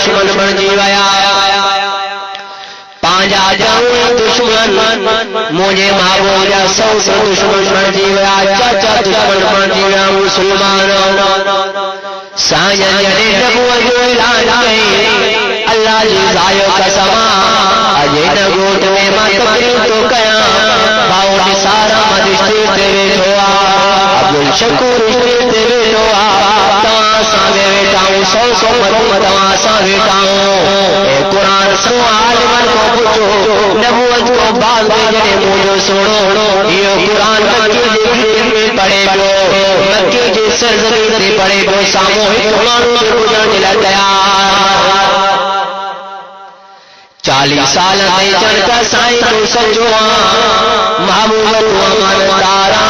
دشمن بن جی ویا پانجا جاؤں دشمن مجھے محبوب جا سو دشمن بن جی ویا چاچا دشمن بن جی ویا مسلمان سائن جڑے نبوت جو اعلان کئی اللہ جی زایو قسما اجے نگوٹ میں ماں تقریر تو کیا باؤ نے سارا مدشتی تیرے دھوا عبدالشکور اشتری تیرے دھوا تواں ساں بیٹھاؤں سو مرمت تواں ساں بیٹھاؤں اے قرآن سو عالمان کو پوچھو نبوت کو بعد میں جڑے مجھو سنو یہ قرآن مکی جی میں پڑھے جو مکی جی سرزمین سے پڑھے جو ساموہی قرآن سے گزرنے لگ گیا 40 سال تے چڑھتا سائیں تو سجوا محبوب تو امانتارا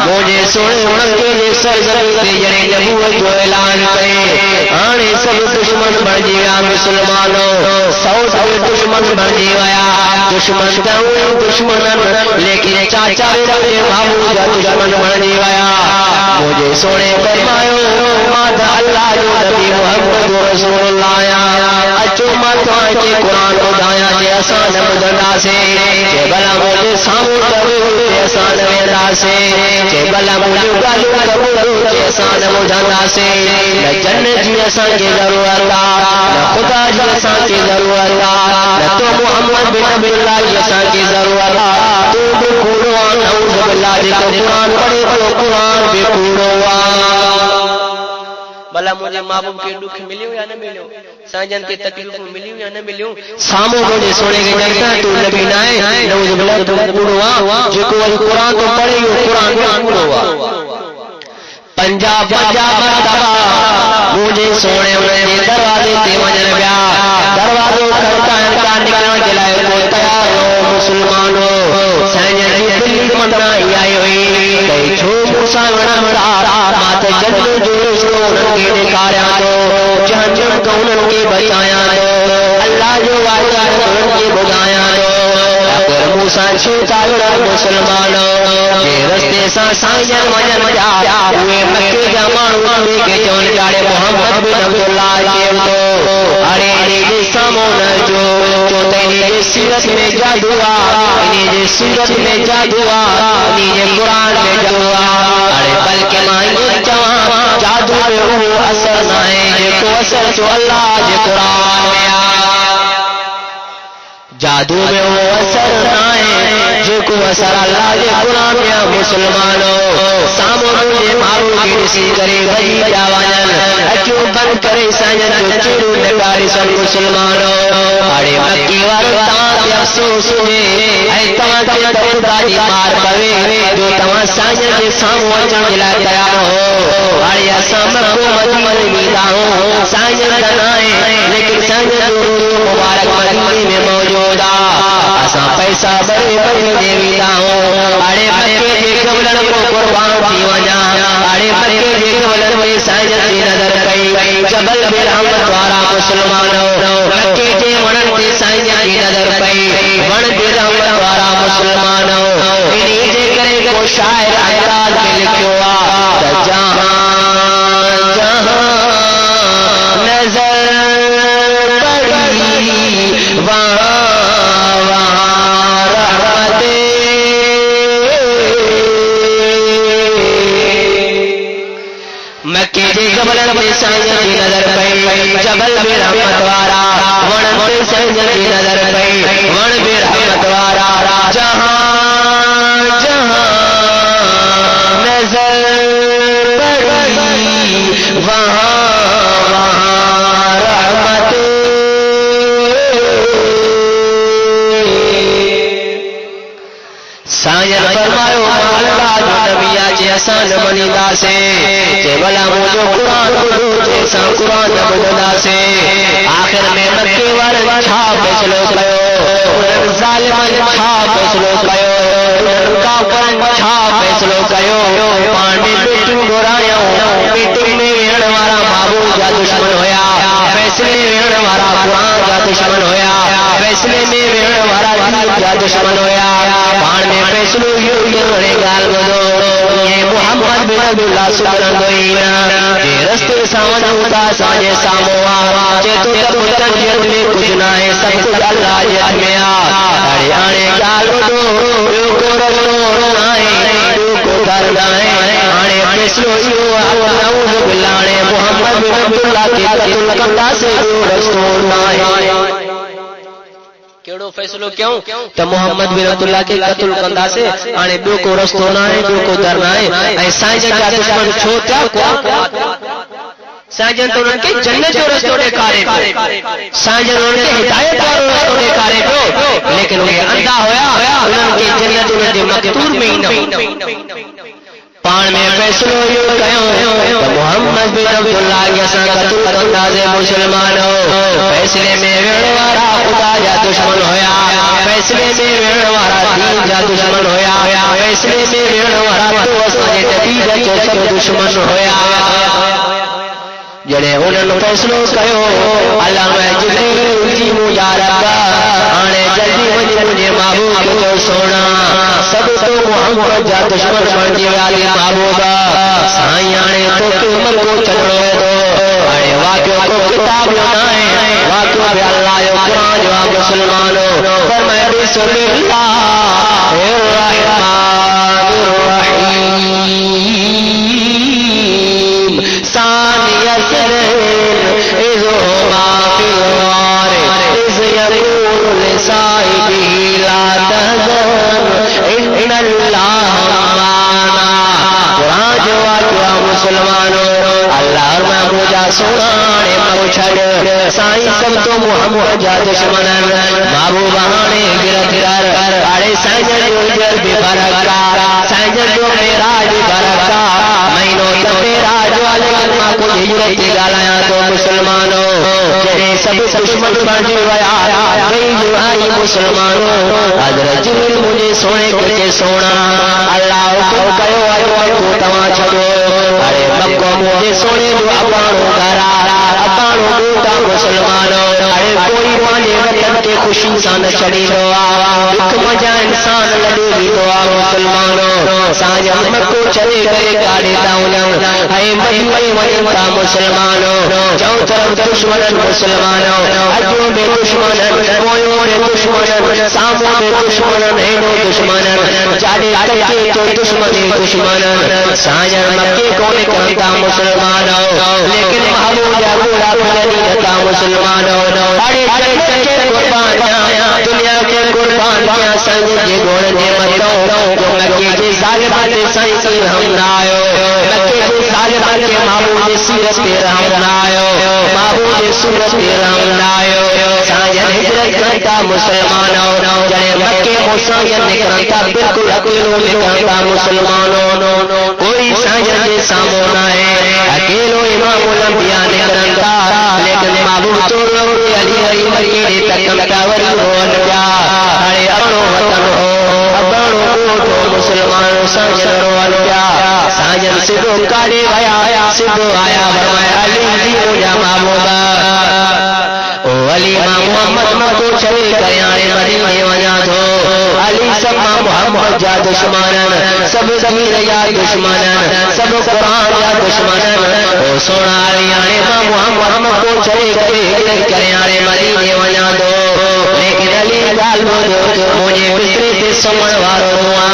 مجھے سنے مکے جی سرزمین سے جڑے نبوت کو اعلان کرے آنے سب دشمن بن جیا مسلمانوں سعود دشمن بن جیا دشمن کہوں دشمن لیکن چاچا رہے محبوب جا دشمن بن جیا مجھے سونے فرمایو ماتا اللہ جو نبی محمد رسول اللہ اچو ماتو آئے قرآن کو دایا جے آسان مدندہ سے جے بلا مجھے سامو کرو جے آسان ویدہ سے جے بلا مجھے گالو کرو جے آسان مدندہ سے نہ جنت جی آسان کی ضرورت نہ خدا جی آسان کی ضرورت نہ تو محمد بن عبد اللہ جی آسان کی ضرورت تو بھی کھوڑو آن نعوذ باللہ جی تو قرآن پڑھے تو قرآن بھی کھوڑو آن بلا مجھے محبوب کے دکھ ملیو یا نہ ملیو ساجن کے تکلیف ملیو یا نہ ملیو سامو مجھے سونے کے جگتا تو نبی نائے نعوذ باللہ تو پوڑوا جو کوئی قرآن تو پڑھے یہ قرآن بھی پوڑوا پنجاب مرتبہ مجھے سونے انہیں دروازے تے وجن بیا دروازوں کرتا انکا نکلن کے لائے کو تیار ہو مسلمانوں ساجن کی دلی منائی آئی ہوئی کئی چھو موسیٰ ونمرا مات جنو جوش کو انہوں کے نکاریا دو جہنم کو انہوں کے بچایا دو اللہ جو واجہ انہوں کے بجایا دو اگر موسیٰ چھوٹا لڑا مسلمانوں یہ رستے سا سائن وجن جا ہوئے مکے جامان ہوئے کے چون جاڑے محمد بن عبداللہ کے تو ارے انہیں سامون جو تینے سیرت میں جادوا انہیں سیرت میں جادوا انہیں قرآن میں جادوا ارے بلکہ مائیں جوان جادو میں وہ اثر نائیں جے کو اثر جو اللہ جے قرآن میں جادو میں وہ اثر نائیں جے کو اثر اللہ جے قرآن میں مسلمانوں سامو مجھے مارو کی نسی کرے بھئی جاوانن اچو بند کرے سائن جو چیرو نگاری سن مسلمانوں اڑے مکی ورطان کے افسوس میں اے تمہاں کے در داری مار پوے جو تمہاں سائن کے سامو اچھا ملا تیار ہو اڑے اسام کو مدینہ میدہ ہو سائن دنائیں لیکن سائن جو مبارک مدینہ میں موجود اساں پیسہ بڑے بڑے دیویدہ ہوں اڑے مکے جے کولن کو قربان تھی وجا اڑے مکے جے کولن میں سائن کی نظر کئی جبل برحمت وارا مسلمانوں مکے جے ونن تے سائن کی نظر کئی ون برحمت وارا مسلمانوں انہی جے کرے کو شاعر اعراض میں لکھو جہاں جہاں نظر پڑی وہاں مکے جے جبل میں سائن کی نظر پئی جبل میں رحمت وارا ون میں سائن کی نظر پئی ون میں رحمت وارا جہاں جہاں نظر پڑی وہاں وہاں رحمت سائن فرماؤ اللہ جو نبی آجے آسان منیدہ سے کہ بلا مجھو قرآن بدو جیسا قرآن بددا سے آخر میں مکے ورن چھا فیصلو کیو ظالمان چھا فیصلو کیو کافرن چھا فیصلو کیو پانی بیٹنگ گرائیوں بیٹنگ میں ویڑ وارا معبود جا دشمن ہویا فیصلے ویڑ وارا قرآن جا دشمن ہویا فیصلے میں ویڑ وارا دین جا دشمن ہویا پان میں فیصلو یہ رہے گال بدو یہ محمد بن عبداللہ سبحان دوئینا یہ رستے سامان ہوتا ساجے ساموا جے تو تب سب کچھ اللہ جے میں آڑے آنے جالو دو کو رسول نائیں کو دردائیں آنے فیصلو نعوذ باللہ آنے محمد بن عبداللہ کی قتل کندا سے رسول نائیں کیڑو فیصلو کیوں تو محمد بن عبداللہ کے قتل کندا سے آنے بیو کو رستو نائیں بیو کو در نائیں اے سائیں جا دشمن چھوٹا کو سائجن تو ان کے جنت جو رستو ڈیکارے پو سائجن ان کے ہدایت اور رستو ڈیکارے پو لیکن انہیں اندھا ہویا ان کے جنت ان کے مقتول میں ہی نہ پان میں فیصلو یوں کہوں تو محمد بن عبداللہ کے ساں قتل کندا سے مسلمان ہو فیصلے میں ویڑوارا خدا جا دشمن ہویا فیصلے میں ویڑوارا دین جا دشمن ہویا فیصلے میں ویڑوارا تو اساں نبی جا سب دشمن ہویا جڑے انہوں فیصلو کہو اللہ میں جبریل جی مجاربہ آنے جلدی وجہ مجھے محبوب کو سونا سب تو محمد جا دشمن بنجی والی محبوبہ سائیں آنے تو قیمت کو چلو دو آنے واقعوں کو کتاب لنائیں واقعوں بے اللہ یو قرآن جو مسلمانوں فرمائے بسم اللہ الرحمن الرحیم ثانی اذ هما في الغار اذ يقول لصاحبه لا تحزن ان اللہ معنا قرآن جو واقعہ مسلمانوں اللہ اور محمود جا سونے پوچھڑ سائیں سب تو محمد جا دشمنن محبوبانے گرفتار اڑے سائیں جو جل بھی برکا سائیں جو میراج برکا مینو میراج والے کو ہجرت گالایا تو مسلمانوں جڑے سب دشمن بن ویا گئی جو آئی مسلمانوں حضرت جبریل مجھے سونے کے سونا اللہ کو کہو آئے کو تما چھڑو ارے مکو مجھے سونے جو اپانو کرا اپانو گوتا مسلمانوں ارے کوئی مانے وطن کے خوشی سان چڑی دعا ایک مجا انسان لڑے بھی دعا مسلمانوں سانج مکو چلے گئے گاڑی داؤں اے مجھوئی وجنتا مسلمانوں جو طرف دشمن مسلمانوں اجو بے دشمن مویوں بے دشمن ساموں بے دشمن اینو دشمن جاڑے تکے تو دشمن دشمن سانجر مکے کونے کرتا مسلمانوں لیکن محبوب جا گوڑا پھلنی جتا مسلمانوں اڑے چلے کے قربان دنیا کے قربان کیا سنگ جے گوڑ جے مطلو جو مکے جے ظالمان دے سائیں کی ہم نائیو مکے جے ظالمان کے محبوب جے سیرت پہ رحم نائیو محبوب جے سورت پہ رحم نائیو سانجر ہجرت کرتا مسلمانوں جڑے مکے موسیقین نکرتا بالکل اکیلو نکرتا مسلمانوں کوئی سانجر جے سامو نائے اکیلو امام الانبیاء نکرتا لیکن محبوب تو روڑی علی علی مریدی تکمتا وری ہون جا اڑے اپنو وطن ہو اپنو کوٹو مسلمانوں سانجر روان جا سانجر سدھو کاڑے ویا سدھو آیا فرمایا علی جی مجھا محبوبہ او علی محمد مکو چلے گیانے مدینے وجا دو علی سب محمد جا دشمنن سب زمین یا دشمنن سب قرآن یا دشمنن او سونا علی آنے محمد مکو چلے گیانے مدینے وجا دو لیکن علی گال دو مجھے بسرے سے سمن وارو ہوا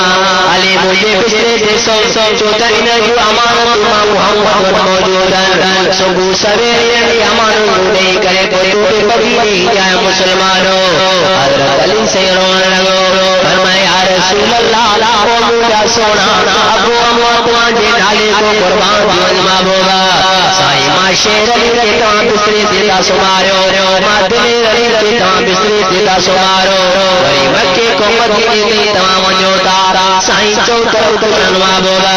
علی مجھے بسرے سے سم جو ترین جو امانت محمد موجودن صبح سویرے علی امانت نہیں کرے کوئی تو بگی جائے مسلمانوں حضرت علی سے رون لگو فرمائے یا رسول اللہ وہ مجھا سونا ابو اموان جے ڈالے کو قربان دیون محبوبہ سائی ماں شیر علی کے کہاں بسری دیتا سمارو ماں دلی علی کے کہاں بسری دیتا سمارو وہی مکے کو مدینے دی تمام جوتا سائی چوتر دشمن محبوبہ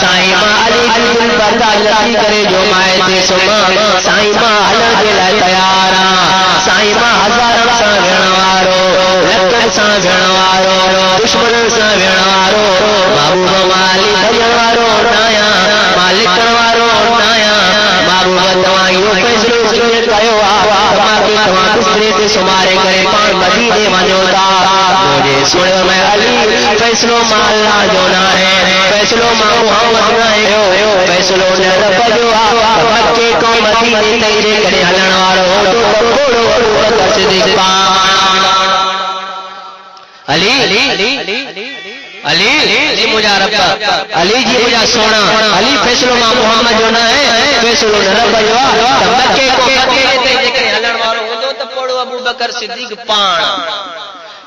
سائی ماں علی کی دل برداشت لگی کرے جو مائے دے سما سائی ماں حلر کے لئے تیارا سائی ماں ہزاروں سا گھنوارو لکھن سا گھنوارو دشمن سا گھنوارو محبوب مالی بھجنوارو نایا مالک کنوارو نایا محبوب دوائیوں فیصلو سنت کہو تماکی تمام بسرے سے سمارے کرے پان مدینے منوتا مجھے سنے میں علی فیصلو ماں اللہ جو نہ ہے فیصلو ماں محمد نہ ہے فیصلو نے رفضو مکے کو مدینے تیرے کرے ہلنوارو تو بڑو بڑو صدیق پان علی علی مجھا رب علی جی مجھا سونا علی فیصلو ماں محمد جو نہ ہے فیصلو نہ رب جو مکے کو فتح تے جے ہلن وارو ہندو تے پڑھو ابو بکر صدیق پان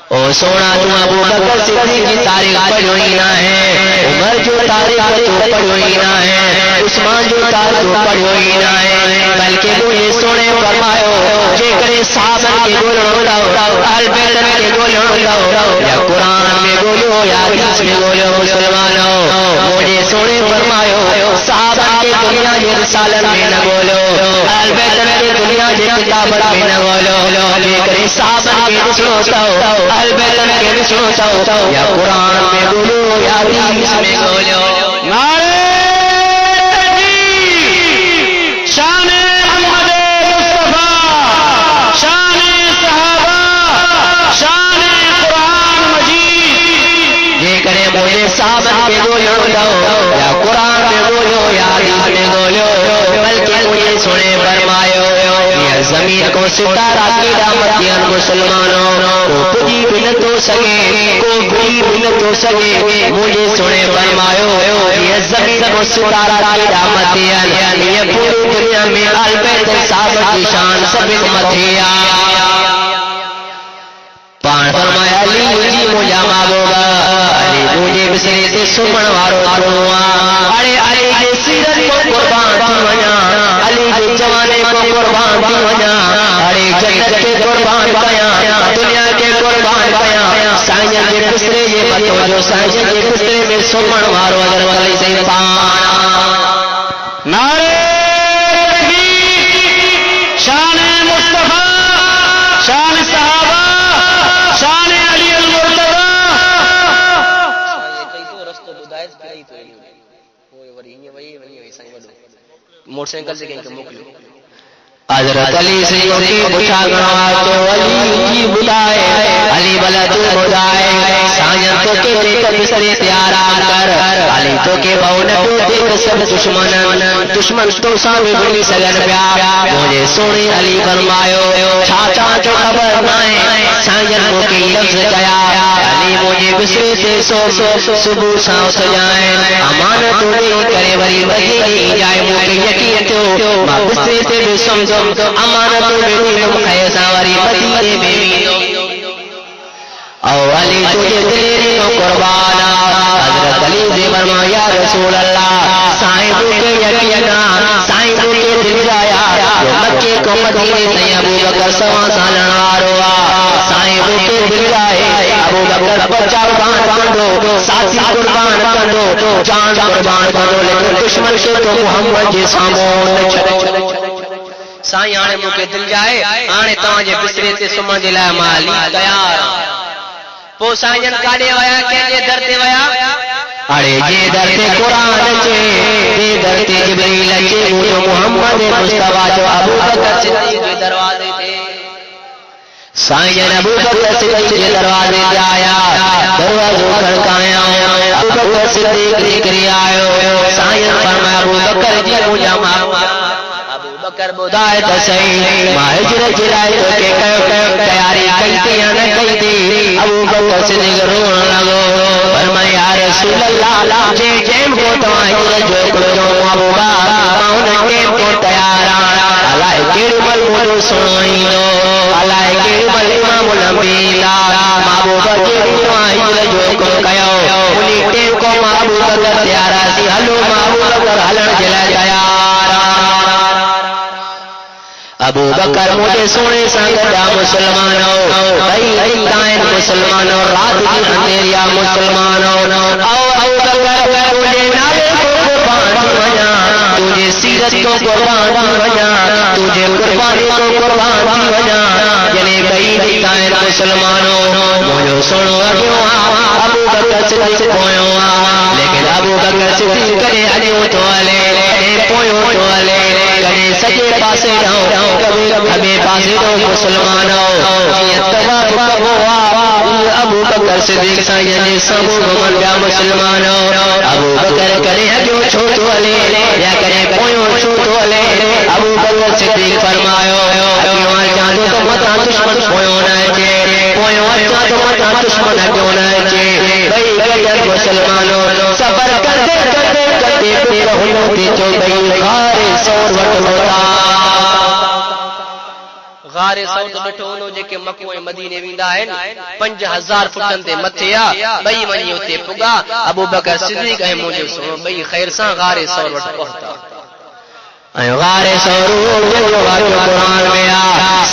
او سونا تو ابو بکر صدیق کی تاریخ پڑھوئی نہ ہے عمر جو تاریخ تو پڑھوئی نہ ہے عثمان جو تاریخ پڑھوئی نہ ہے بلکہ مجھے سونے فرماؤ جے کرے صحابہ کے گولوں لاؤ اہل بیت کے گولوں لاؤ یا قرآن میں بولو یا حدیث میں بولو مسلمانوں مجھے سونے فرماؤ صحابہ کے دنیا کے رسالت میں نہ بولو اہل بیت کے دنیا کے کتابت میں نہ بولو جے کرے صحابہ کے رسولوں لاؤ اہل بیت کے رسولوں لاؤ یا قرآن میں بولو یا حدیث میں بولو نعرہ شان محمد مصطفیٰ شان صحابہ شان قرآن مجید یہ کرے مجھے صحابہ کے بولو لاؤ یا قرآن میں بولو یا حدیث میں بولو بلکہ مجھے سنے فرماؤ یہ زمین کو ستارہ کی رحمت دیا مسلمانوں کو پوجی بھی نہ تو سکے کو بھی نہ تو سکے مجھے سنے فرماؤ یہ زمین کو ستارہ کی رحمت دیا یہ پوری دنیا میں اہل بیت صحابہ کی شان سب متھیا پان فرمایا علی جی مجھا محبوبا علی مجھے بسرے سے سمن وارو آروا ارے علی کے سیرت کو قربان تھی وجا علی کے جوانے کو قربان تھی وجا ارے جنت کے قربان کیا دنیا کے قربان کیا سائیں کے بسرے یہ بتو جو سائیں کے بسرے میں سمن وارو اگر والی سے پان نعرہ شان مصطفیٰ شان صحابہ شان علی المرتضی کئی تو رستو بدایت کئی تو ہوئے وری وئی سائیں وڈو موٹر سائیکل سے کہیں موکلو حضرت علی سے کی پوچھا گنا تو علی کی بدائے علی بلا تو بدائے سائیں تو کے دیکھ بسرے تیار کر علی تو کے بہن تو دیکھ سب دشمن تو سامنے بولی سگن پیا مجھے سونے علی فرماؤ چھاچا جو خبر نائے سائیں مو کی لفظ کیا علی مجھے بسرے سے سو صبح شام سجائیں امانت نہیں کرے وری وہی جائے مو کے یقین تو بسرے سے بھی سمجھو امانت میں تم خیسا وری مدینے میں او علی تجھے دلیری کو قربانا حضرت علی سے فرمایا یا رسول اللہ صاحب کے یقینا صاحب کے دل جایا جو مکے کو مدینے سے ابو بکر سوا سالنا روا صاحب کے دل جائے ابو بکر بچا قربان کر ساتھی قربان کر جان قربان کر لیکن دشمن سے تو محمد جی سامون چھڑے سائیں آنے موکے دل جائے آنے تاں جے بسرے تے سمجھ دے لائے مالی تیار پو سائیں کاڑے ویا کہ در تے ویا اڑے جے در تے قرآن چے دے در تے جبریل چے وہ محمد مصطفیٰ جو ابو بکر صدیق کے دروازے تھے سائیں ابو بکر صدیق کے دروازے تے آیا دروازوں کھڑکایا ابو بکر صدیق نکلی آئے سائیں فرمایا ابو بکر جی مجھا محمد بکر بدائے تسئی مہجر جلائے تو کہ تیاری کئی یا نہ کئی دی ابو بکر صدیق رون لگو فرمایا یا رسول اللہ جے جیم کو تمہیں جو کچھوں ابو بکر جیم کو تیار علائے کیڑ مل ملو سنوئی دو علائے کیڑ مل امام الانبیاء ابو بکر تمہیں جو کچھ کہو انہی ٹیم کو ابو بکر تیارا سی ہلو ابو بکر ہلن جلائے تیار ابو بکر مجھے سونے سنگا مسلمانوں بھائی دائیں مسلمانوں رات کی اندھیریا مسلمانوں ابو بکر مجھے نالے کو قربان بنا تجھے سیرت کو قربان بنا تجھے قربانی کو قربان بنا یعنی بھائی دائیں مسلمانوں مجھے سنو ابو بکر صدیق پویوں لیکن ابو بکر صدیق کرے اجو تو والے پویوں تو والے کرے سجے پاسے رہو ہمیں پاسے دو مسلمانوں اتفاق ہوا ابو بکر صدیق سائیں سب من بیا مسلمانوں ابو بکر کرے جو چھوٹ والے یا کرے پویوں چھوٹ والے ابو بکر صدیق فرمایا چاندو تو متا دشمن پویوں نہ چے پویوں چاندو متا دشمن ہوتے جو بھئی غار سور وٹ ہوتا غار سور ڈٹھو انو جيڪي مکو ۽ مديني ويندا آهن 5000 فٽن تي مٿي آ ٻئي وڃي اتي پڳا ابو بکر صدیق ۽ منهنجو سڻو ٻئي خير سان غار سور وٽ پهتا ۽ غار سور جو واقعو قرآن ۾ آ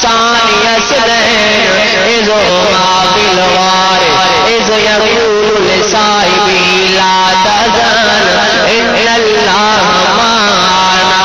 ثاني اثنين اذ هما في الغار اذ يقول لصاحبه لا تحزن ان الله معنا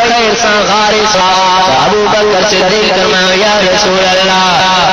خير سان غار سور ابو بکر صدیق فرمایا یا رسول اللہ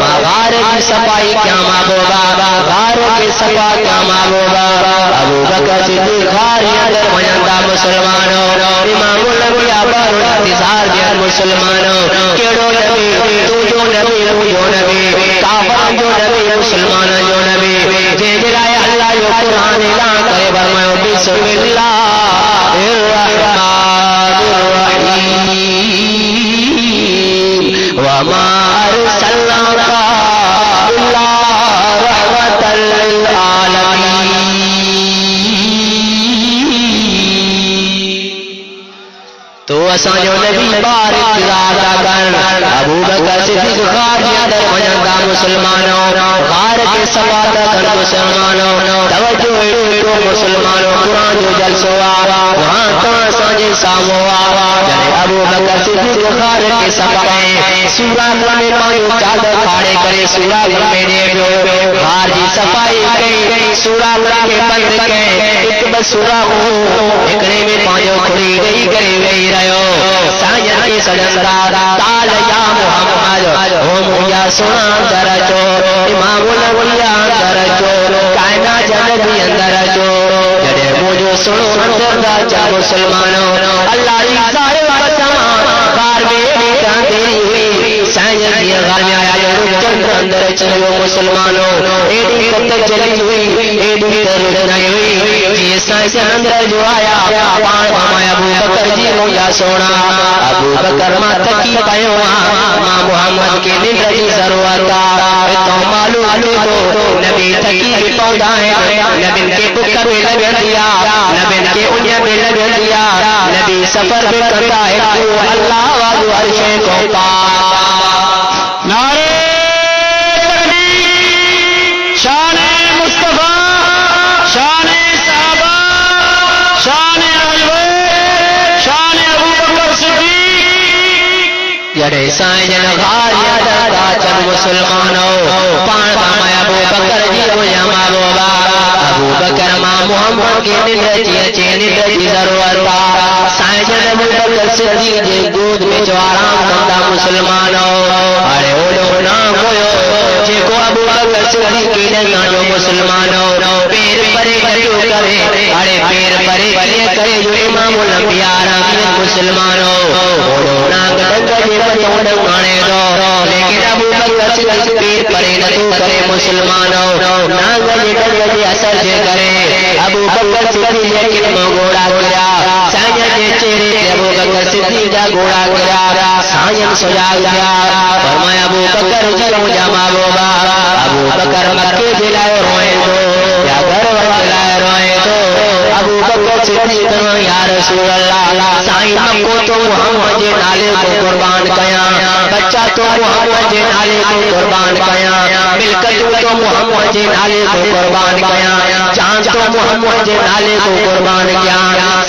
ماں غار کی صفائی کیا محبوبا غار کی صفائی کیا محبوبا ابو بکر صدیق غار اندر وñندا مسلمانوں امام الانبیاء بار انتظار دیا مسلمانوں کیڑو نبی تو جو نبی جو نبی کافر جو نبی مسلمان جو نبی جے جلائے اللہ جو قرآن اعلان کرے فرمایا بسم اللہ الرحمن وما أرسلناك إلا رحمة للعالمين تو اساں جو نبی بار انتظار کر ابو بکر صدیق غار کے اندر وñندا مسلمانوں غار کے سواد کر مسلمانوں توجہ مسلمانوں قرآن جو جلسہ وہاں تو اساں جے سامو ابو بکر صدیق غار کے صفائی سورہ میں پانچ چادر کھاڑے کرے سورہ میں دے غار کی صفائی کئی سورہ کے بند کئے ایک بس سورہ ایکڑے میں پانچ کھڑی گئی کرے گئی رہو سائن کے سجندہ تال یا محمد او مجھا سنا درجو امام الانبیاء درجو کائنات جنبی اندر جو جڑے مجھو سنو اندر جا مسلمانوں اللہ عیسائی بچان غار میں چاندی ہوئی سائن یہ غار میں آیا جو چند اندر چلو مسلمانوں ایڈی کتک چلی ہوئی ایڈی ترنائی ہوئی یہ سائن اندر جو آیا پان ماما ابو بکر جی مجھا سونا ابو بکر ماں تکی پہو ماں محمد کے نندر جی ضرورتا تو معلوم تو نبی تکی بھی پودا ہے نبی کے بکر بھی لگ دیا نبی کے انیا بھی لگ دیا نبی سفر بھی کرتا ہے تو اللہ واضو عرشے کو پا نعرے تکبیر شان مصطفیٰ شان صحابہ شان جڑے سائیں جن غار یاد کا چند مسلمانوں پان پاما ابو بکر جی مجھا محبوبا ابو بکر ماں محمد کی نندر جی اچے نندر جی ضرورتا سائیں جن ابو بکر صدیق جی گود میں جو آرام کندا مسلمانوں ارے اوڑو نام ہوئے جے کو ابو بکر صدیق کی نندر جو مسلمانوں پیر پرے کریو کرے ارے پیر پرے کریے کرے جو امام الانبیاء آرام مسلمانوں اوڑو نام ڈنگر جی مانے دو لیکن ابو بکر صدیق پیر پرے نہ کرے مسلمانوں ناگ ڈنگر جی اثر جے کرے ابو بکر صدیق لیکن مو گوڑا گیا سائن جے چہرے ابو بکر صدیق جا گوڑا گیا سائن سجا گیا فرمایا ابو بکر جی مجھا محبوبا ابو بکر مکے دلائے روئے تو یا گھر دلائے روئے تو ابو بکر صدیق یا رسول اللہ سائن مکو تو محمد جے نالے کو قربان کیا بچہ تو محمد جے نالے کو قربان کیا ملکت تو محمد جے نالے کو قربان کیا جان تو محمد جے نالے کو قربان کیا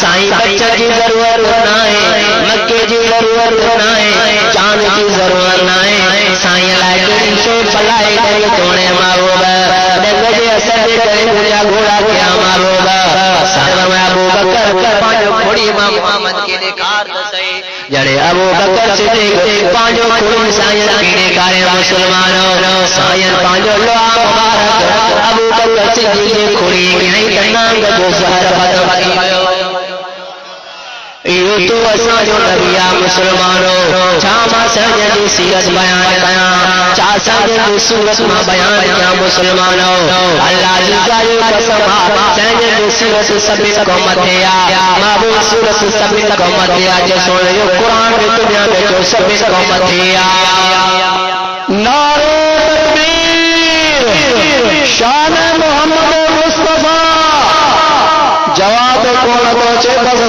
سائیں بچہ کی ضرورت نہ ہے مکے کی ضرورت نہ ہے جان کی ضرورت نہ ہے سائیں لائے سے پلائے کرے تونے محبوبا ڈنگر جے اثر دے کرے مجھا گھوڑا کیا محبوبا سائیں میں ابو بکر پانچ کھوڑی امام محمد کے نکار دسائی جڑے ابو بکر صدیق پانچو کھوڑی سائیں کی نکارے مسلمانوں سائیں پانچو لوہا مبارک ابو بکر صدیق کھوڑی گئی تنانگ جو زہر ختم کی یہ تو اساں جو نبی مسلمانوں چاما سجن کی سیرت بیان کیا چا سجن کی صورت میں بیان کیا مسلمانوں اللہ جزا جو قسم سجن کی سیرت سبت کو متیا معبود سورت سبت کو متیا جو سن جو قرآن کی دنیا میں جو سبت کو متیا نعرہ تکبیر شان محمد مصطفیٰ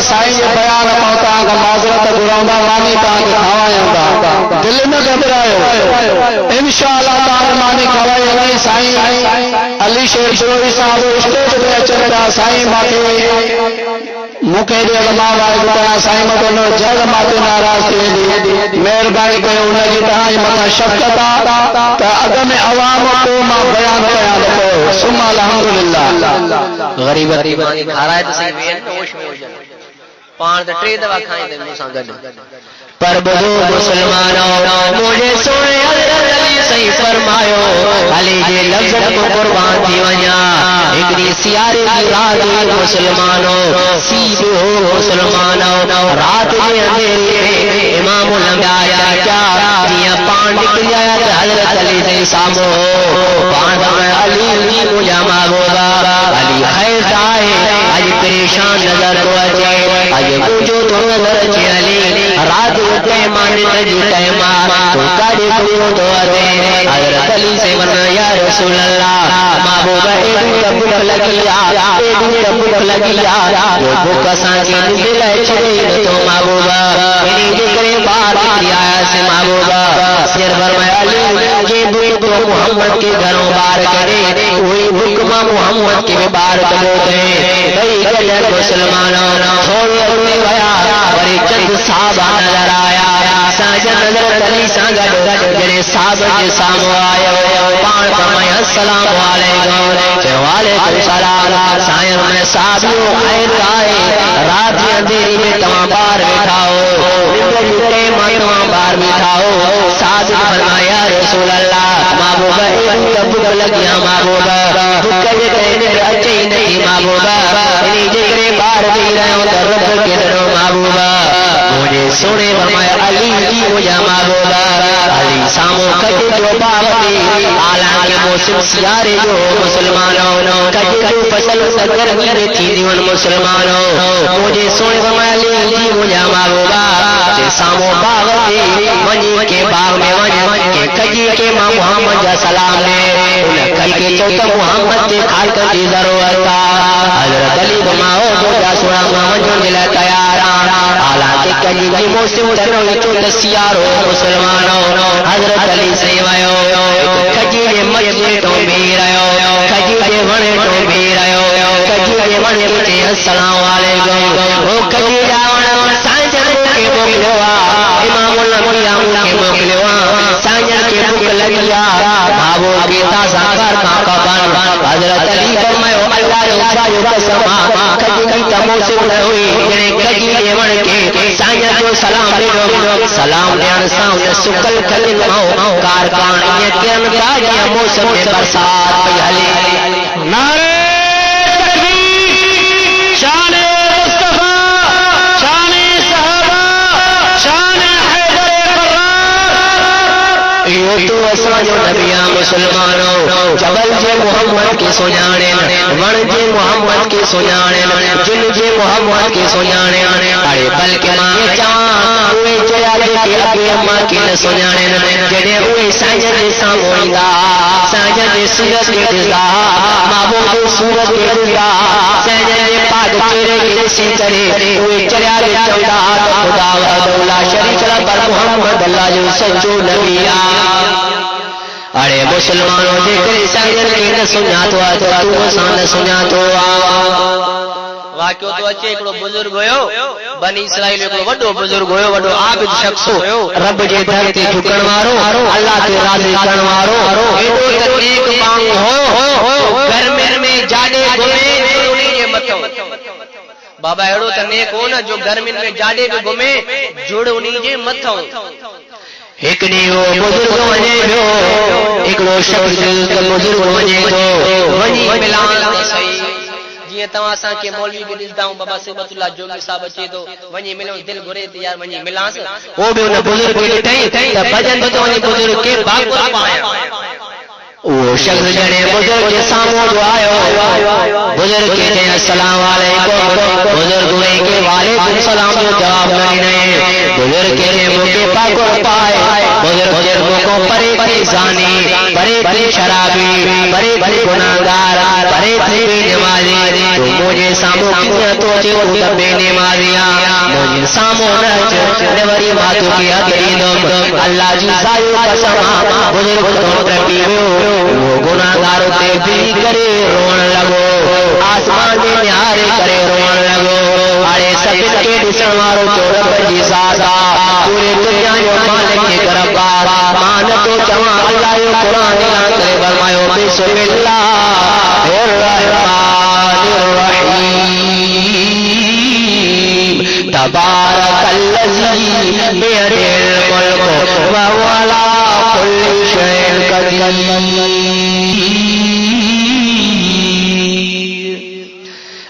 سائیں جو بیان پہتا کا معذرت گراؤنڈا مانی کہاں کے کھوائیں ہوگا دل میں گھبرائے انشاءاللہ تعالی مانی کھوائیں ہوگی سائیں علی شیر شروعی صاحب اسٹیج پہ اچھر کا سائیں ماتے موقع دے علماء وائے بتایا سائیں مدنو جگ ماتے ناراض کے دی مہربانی کرے انہیں جی تہاں مطا شفقتا تا عدم عوام کو ما بیان کو ثم الحمدللہ غریب غریبانی کھارا ہے تو صحیح وین ہوش میں ہو جائے پان تے ٹرے دوا کھائیں تے موسیٰ گڈ پر بزرگ مسلمانوں مجھے سونے حضرت علی صحیح فرمایو علی جے لفظ کو قربان تھی ونیا ایکڑی سیارے دی رات مسلمانوں سیدھو مسلمانوں رات جے اندھیرے میں امام الانبیاء کیا جیاں پان نکل جایا حضرت علی صحیح سامو پان میں علی مجھا مابوبا علی خیر دائے آج پریشان نظر کو اچھے آج مجھو تو نظر اچھے علی رات اٹھے مانے تجی تیما تو کاری کو دو دے حضرت علی سے ورنہ یا رسول اللہ محبوبہ ایدو تبک لگیا ایدو تبک لگیا جو بکا سانچی دل چھڑی تو محبوبہ میری ذکر بار کی آیا سے محبوبہ سیر فرمایا علی جی بک محمد کے گھروں بار کرے وہی حکمہ محمد کے بار کرو دے بھئی گلر مسلمانوں چھوڑے اپنے ویا وری چند صحابہ نظر آیا ساجد نظر علی سانگا جنہیں صحابہ کے سامو آئے پان فرمائے السلام علیکم وعلیکم السلام سائر میں صحابیوں خیر آئے رات اندھیری میں تمام بار بیٹھاؤ نمبر یوٹے ماں تمام بار بیٹھاؤ صحابی فرمایا رسول اللہ محبوبہ ایک تبک لگیا محبوبہ دکھے کہنے اچھے ہی نہیں محبوبہ انہی جگرے بار بھی رہے ہوں در رب کے دروں محبوبہ مجھے سونے فرمایا علی جی مجھا محبوبہ علی سامو کجے جو باوتی آلان کے موسم سیارے جو مسلمانوں کجے جو فصل سکر میرے تھی دیون مسلمانوں مجھے سونے فرمایا علی جی مجھا محبوبہ جے سامو باوتی منی کے باغ میں ونی کے کجی کے ماں محمد جا سلام نے انہیں کئی کے چوتا محمد تے کھال کر دی ضرورتا حضرت علی بماؤ جو جا سوڑا محمد جو دلہ تیارا حالانکہ کجی کی موسم تنوی تو تسیارو مسلمانوں حضرت علی سیوائیو کجی نے مجھے تو بھی رہو کجی نے ونے تو بھی رہو کجی نے ونے مجھے السلام علیکم او کجی جاؤنا سانجر کے موکلوا امام الانبیاء کے موکلوا سانجر کے بک لگیا بھاو کے تازہ کا بان حضرت علی فرمائیو اللہ رضایو قسمہ کجی کی تموسم نوی جنہیں کجی نے ونے کے سانجر جو سلام دیو سلام دیان سامنے سکل کلن ماؤ کارکان یہ کرن کاجیا موسم برسات پہ علی نعرہ تکبیر شان مصطفیٰ شان صحابہ شان حیدر قرار یہ تو اساں جو نبیاں مسلمانوں جبل جے محمد کی سنانے ون جے محمد کی سنانے جن جے محمد کی سنانے ارے بلکہ ماں چاں ہوئے چلالے کے ابی اماں کی سنانے جڑے ہوئے سانجر دے ساموئیدہ سانجر دے سورت کے دزدہ محبوب سورت کے دزدہ سانجر دے پاک چیرے کے سی کرے ہوئے چلالے چودہ خدا وحدہ شریک رب محمد اللہ جو سچو نبیہ ارے مسلمانوں جے کرے سانجر کے نہ سنیا تو تو سان سنیا تو واقعو تو اچھے ایکڑو بزرگ ہوئو بنی اسرائیل ایکڑو وڈو بزرگ ہوئو وڈو عابد شخص ہو رب جے در تے جھکن وارو اللہ تے راضی کرن وارو ایڈو تے نیک مانگ ہو گھر میں جاڑے گھمے انہی جے متو بابا ایڈو تے نیک ہو نا جو گھر میں جاڑے بھی گھمے جڑ انہی جے متو ایک نیو بزرگ ونے بھیو ایکڑو شخص بزرگ ونے تو ونی ملان صحیح جی تمام آسان کے مولوی بھی دلتا ہوں بابا سبت اللہ جوگی صاحب اچھے تو ونی ملوں دل گھرے تھی یار ونی ملان سے وہ بھی انہیں بزرگ کی ٹھائیں تا بجن تو انہیں بزرگ کے باق پر پایا وہ شخص جنے بزرگ کے سامو جو آئے بزرگ کے جنے السلام علیکم بزرگ ہوئے کے والد السلام جو جواب نہیں بزرگ کے جنے موقع پاک پر پائے بزرگ کو پرے بھلی زانی بڑے بھلی شرابی بڑے بھلی گناہگار بڑے بھلی بے نمازی تو مجھے سامو کیا تو چیو بے نمازیاں مجھے سامو نچ نوری ماتو کی حدیدم اللہ جی سایو قسمہ بزرگ دون ربی ہو وہ گناہگاروں تے بھی کرے رون لگو آسمان میں نہارے کرے رون لگو آڑے سبن کے ڈسن وارو تو رب جی سازا پورے دنیا جو مالک کے گربا مانتو جوان اللہ یو قرآن اعلان کرے فرمایو بسم اللہ الرحمن الرحیم تبارک الذی بیدہ الملک وہو علی کل شیء قدیر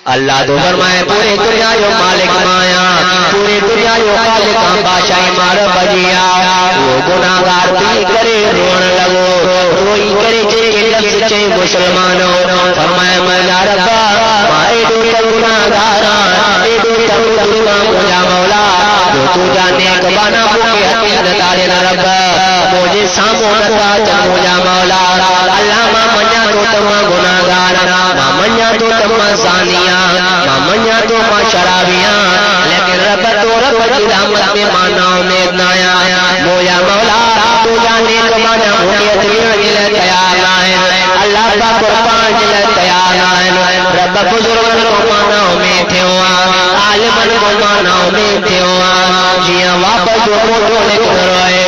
اللہ تو فرمائے پورے دنیا جو مالک مایا پورے دنیا جو خالق بادشاہی مار بجیا وہ گناہگار بھی کرے رون لگو روئی کرے جے کے لفظ چاہے مسلمانوں فرمائے مجھا ربا مائے دوتا گناہگاران اے دوتا گناہ مجھا مولا جو تو جانے کبانا مجھے حقیق نتارے ربا مجھے سامو نتا چا مجھا مولا اللہ ماں منیا دوتا گناہگاران ماں منیا دوتا زانیاں ماں منیا تو ماں شرابیاں لیکن رب تو رب کی رحمت میں مانا امید نایا مویا مولا تو جانے کمانا مجھے جلے تیار آئے اللہ کا قربان جلے تیار آئے رب بزرگن کو مانا امید تھے ہوا عالمن کو مانا امید تھے ہوا جیاں واپس جو موٹو لکھ روئے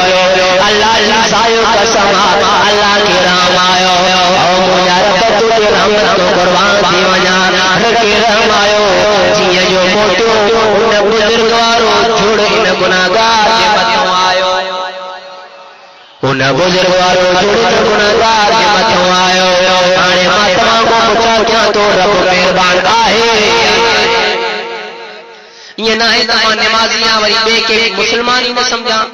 اللہ سایو قسم اللہ کی رام آئے او مویا رب تو رحمت کو قربان دی وجہ کے رحم آئے جیاں جو موٹو ان بزرگوارو جھوڑ ان گناہگار کے متوں آئے ان بزرگوارو جھوڑ ان گناہگار کے متوں آئے آنے ماتماں کو پچھا کیا تو رب مہربان آئے یہ نہ ہے تمام نمازیاں وری بے کے مسلمانی نہ سمجھا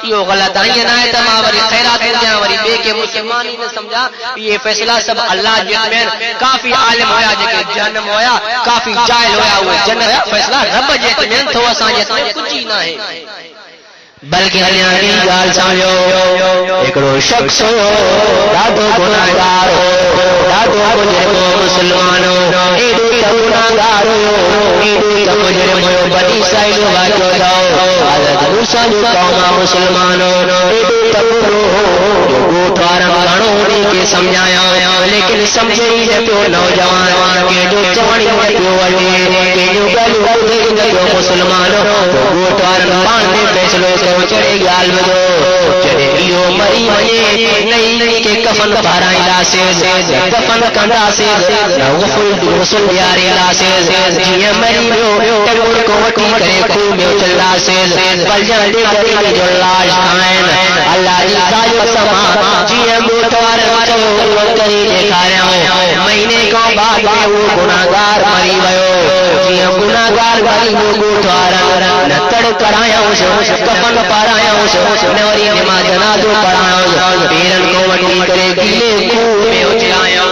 یہ غلط ہے یہ نہ ہے تمام وری خیرات دیا وری بے کے مسلمانی نہ سمجھا یہ فیصلہ سب اللہ جتمین کافی عالم ہویا جے جنم ہویا کافی جاہل ہویا ہوئے جنم فیصلہ رب جتمین تو اساں جتمین کچھ ہی نہ ہے بلکہ ہلیاں کی گال سمجھو ایکڑو شخص ہو ڈاڈو گناہگار ہو ڈاڈو مجرم مسلمان ہو ایڈو گناہگار ہو ایڈو مجرم ہو بنی اسرائیل واجو جاؤ حضرت موسیٰ جو قومہ مسلمان ہو ایڈو تکرو ہو جو گوٹوارم گھنو ہونے کے سمجھایا لیکن سمجھے ہی نہ نوجوان کے جو چوڑی نہ پیو وجے کے جو گلو ہوتے نہ پیو مسلمان ہو گوٹوارم باندھے فیصلوں سے چڑے گال بدو چڑے لیو مری وجے نئی کے کفن پارائیں لاسیز کفن کنداسیز غسل دیاری لاسیز جیے مری بیو تگور کو وٹی کرے خون میں چلاسیز بل جلدی گری میں جو لاش کھائن اللہ عیسیٰ جو سما جیے موٹوار وچو کری دیکھا رہا ہوں مہینے کو بعد میں وہ گناہگار مری ویو جیے گناہگار مری وہ گوٹوار نتڑ کرایا ہوں کفن پارایا ہوں نوری نماز جنازو پڑھایا ہوں پیرن کو وٹی کرے گیلے خون میں اچھلایا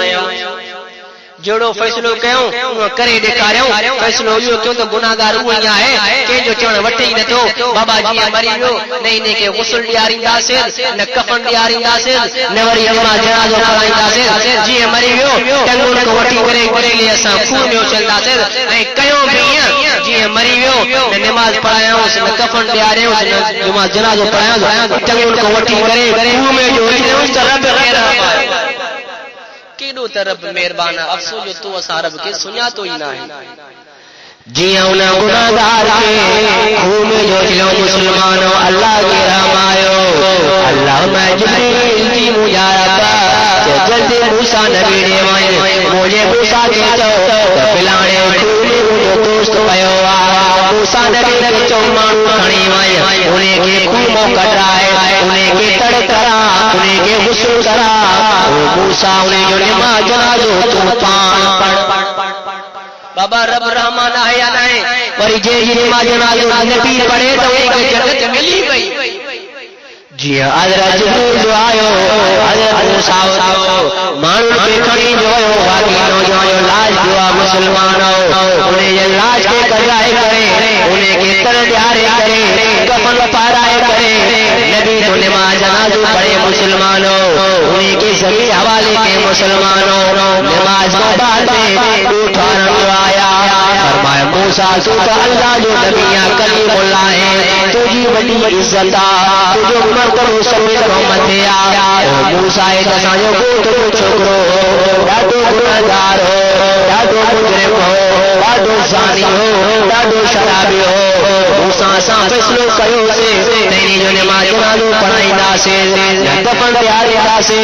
جوڑو فیصلو کہوں کرے ڈکارے ہوں فیصلو یہ کیوں تو گناہگار ہوئی ہے کہ جو چون وٹے ہی نہ تو بابا جی مری ہو نہیں کہ غسل دیاری داسل نہ کفن دیاری داسل نوری نماز جنازو پڑھائی داسل جی مری ہو ٹنگون کو وٹی کرے کرے لئے اساں خون میں اچھل داسل اے کیوں بھی جی مری ہو نہ نماز پڑھایا ہوں نہ کفن دیاری ہوں نہ نماز جنازو پڑھایا ہوں ٹنگون کو وٹی کرے خون میں جو اچھلے اس طرح پہ غیر آئے کیڑو طرف مہربان افسوس جو تو اساں رب کے سنیا تو ہی نہ ہے جیاں انہاں گناہگار کے خون میں جو چلو مسلمانوں اللہ کی رحم آئے اللہ میں جبریل کی مجاربہ جلدی موسیٰ نبی نے مجھے موسیٰ کے چو پلانے کھولے مجھے دوست پہو موسیٰ نبی کے چومان کھڑی وائیں انہیں کے خونوں کٹرائے انہیں کے تڑ کرا انہیں کے غسل کرا موسیٰ انہیں جو نماز جنازو طوفان پڑ بابا رب رحمان ہے یا نہیں وری جے نماز جنازو نبی پڑھے تو ایک جنت ملی گئی جی حضرت جبریل جو آئے حضرت موسیٰ مانو پہ کھڑی جو واقعی نوجوان جو لاش جو مسلمان انہیں یہ لاش کے کرائے کرے انہیں کے تر دیارے کرے کفن پارائے کرے نبی تو نماز جنازہ پڑھے مسلمانوں انہیں کے ذریعے حوالے کے مسلمانوں نماز کو بعد میں اٹھانا آیا فرمایا موسیٰ تو اللہ جو نبیاں کلیم اللہ ہے تجھی بڑی عزت تجھو مرتب سمجھ محمد دیا موسیٰ جسا جو گوت کو چھکرو ڈاڈو گناہگار ہو ڈاڈو مجرم ہو ڈاڈو زانی ہو ڈاڈو شرابی ہو موسیٰ سا فیصلو کرو سے تیری جو نماز جنازہ پڑھائی ناسے دفن تیاری ناسے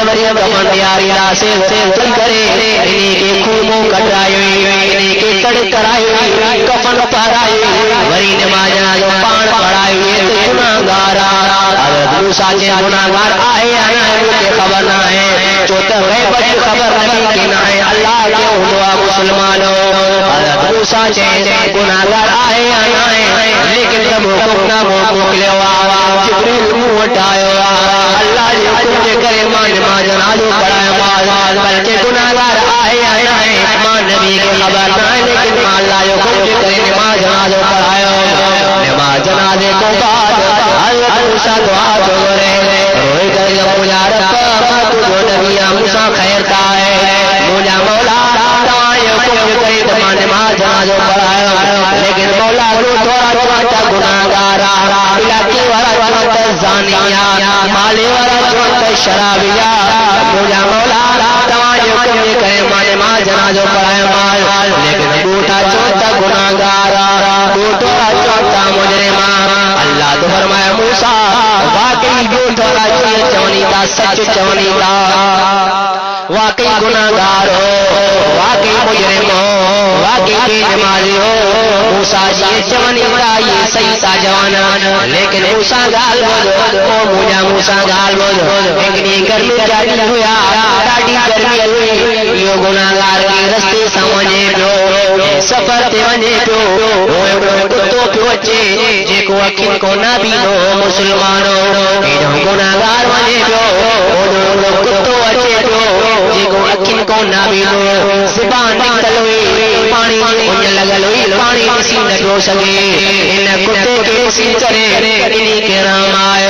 مریم دفن تیاری ناسے تل کرے انہی کے خوبوں کٹرائی انہی کے کڑ کرائی کفن پہرائی وری نماز جنازہ پان پڑھائی گناہگارا حضرت موسیٰ کے گناہگار آئے آئے خبر نہ ہے چوتہ غیبت خبر نبی کی نہ ہے اللہ کے ہوا مسلمانوں حضرت موسیٰ کے گناہگار آئے آئے لیکن جب حکم نہ موکلے ہوا جبریل منہ اٹھائے ہوا اللہ نے حکم دے کرے ماں نماز جنازہ پڑھائے بلکہ گناہگار آئے آئے ماں نبی کی خبر نہ ہے لیکن ماں اللہ نے حکم دے کرے نماز جنازہ پڑھائے نماز جنازے کو بعد حضرت موسیٰ دعا جو رہے روئے کر جب مجھا رکھا تجھو نبیاں موسیٰ خیر کا ہے مجھا مولا تمہاری حکم دے کرے تمہاں نماز جنازہ پڑھائے لیکن مولا کو تھوڑا چھوٹا گناہگارا علاقی والا چھوٹا زانیہ مالی والا چھوٹا شرابیہ مجھا مولا تمہاری حکم دے کرے ماں نماز جنازہ پڑھائے لیکن بوٹا چھوٹا گناہگارا بوٹا چھوٹا مجرمہ اللہ تو فرمایا موسیٰ واقعی بوٹا چونی تا سچ چونی تا واقعی گناہگار ہو واقعی مجرم ہو واقعی بے نمازی ہو موسیٰ یہ چونی تا یہ صحیح تا جوانا لیکن موسیٰ گال بولو مجھا موسیٰ گال بولو لیکن گرمی جاری ہویا ڈاڑی گرمی ہوئی یہ گناہگار کی رستے سمجھے پیو سفر تے ونے پیو کتو پیو اچے جے کو اکھن کو نہ بینو مسلمانوں ایڈو گناہگار ونے پیو کتو اچے پیو جے کو اکھن کو نہ بینو زبان نکل ہوئی پانی انج لگل ہوئی پانی کسی نہ پیو سکے ان کتے کے سی کرے انہی کے رام آئے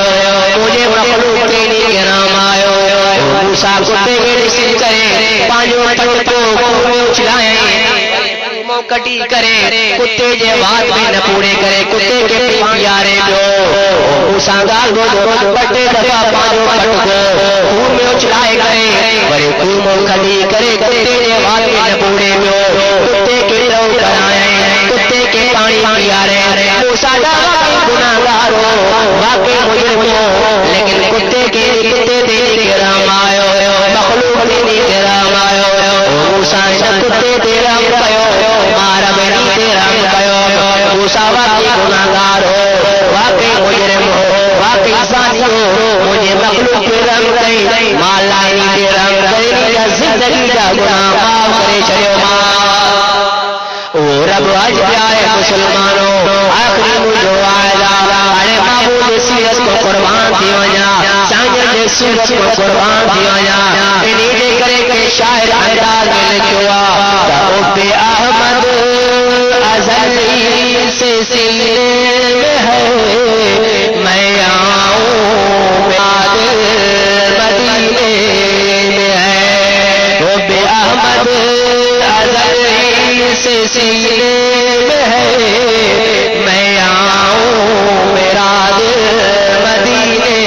مجھے مخلوق کے انہی کے رام آئے موسیٰ کتے کے سی کرے پانچوں پٹ پیو چلائیں کٹی کرے کتے جے بات میں نہ پورے کرے کتے کے پیارے جو موسیٰ گال بولو بٹے دفعہ پانچوں پٹ کو خون میں اچھلائے کرے بڑے خون کٹی کرے کتے جے بات میں نہ پورے کتے کے رو کرائیں کتے کے پانی پیارے موسیٰ واقعی گناہگار ہو واقعی مجرم ہو لیکن کتے دینے کے رام آئے مخلوق دینے کے رام آئے موسیٰ کتے دے رام کہو مارا بیٹی تیرا کہو موسیٰ واقعی گناہگار ہو واقعی مجرم ہو واقعی زانی ہو مجھے مخلوق کے رنگ کہیں مال لائنی کے رنگ کہیں یا زندگی کا گناہ معاف کرے چلو ماں او رب آج پیارے مسلمانوں آخری مجھو آئے ارے معبود سیرت کو قربان تھی وجہ سانجر سیرت کو قربان تھی وجہ انہی دے کرے کہ شاعر انداز میں لکھوا تحب احمد ازلی سے سینے میں ہے میں آؤں بعد مدینے میں ہے حب احمد ازلی سے سینے میں ہے میں آؤں میرا دل مدینے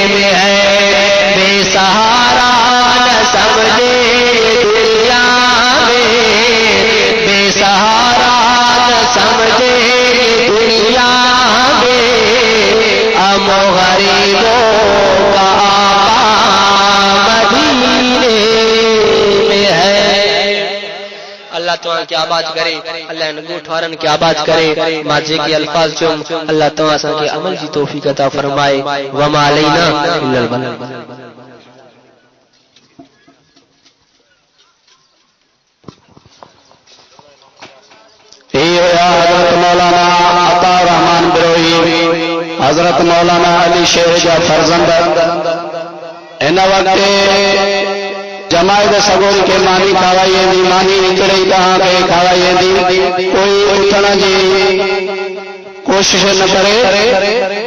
میں ہے بے سہارا نہ سمجھے دنیا میں بے سہارا نہ سمجھے دنیا میں ہم غریبوں کا آقا مدینے میں ہے اللہ تعالیٰ کی آباد کرے اللہ نگوٹ وارن کی آباد کرے ماجے کے الفاظ چوم اللہ تعالیٰ کے عمل کی توفیق عطا فرمائے وما علینا الا البلاغ حضرت مولانا عطا رحمان بروئی حضرت مولانا علی شیر کا فرزند ان وقت جماعت سگول کے مانی کھاوائی دی مانی نکڑی کہاں کے کھاوائی دی کوئی اٹھنا جی کوشش نہ کرے